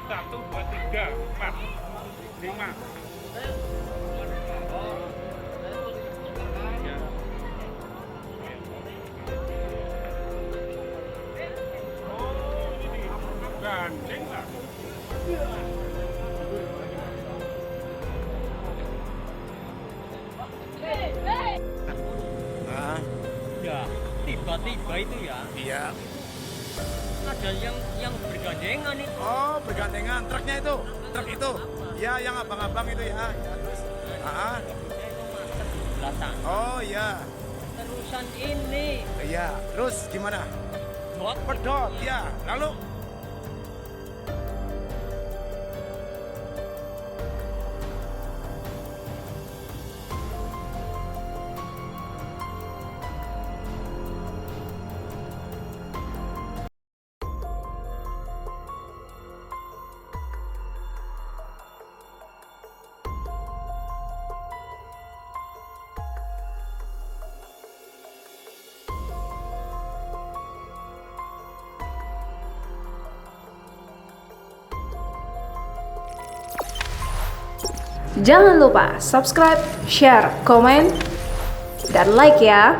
Satu, dua, tiga, empat, lima. Oh, ini gandeng lah. Nah, Ya, tiba-tiba itu ya iya. ada yang bergandengan itu. Oh, bergandengan truknya itu. Truk itu. Ya, yang abang-abang itu ya. Ya, terus. Ah, Itu macet di belakang. oh iya. Terusan ini Iya, terus gimana? dot Pedot, ya. Lalu Jangan lupa subscribe, share, komen, dan like ya.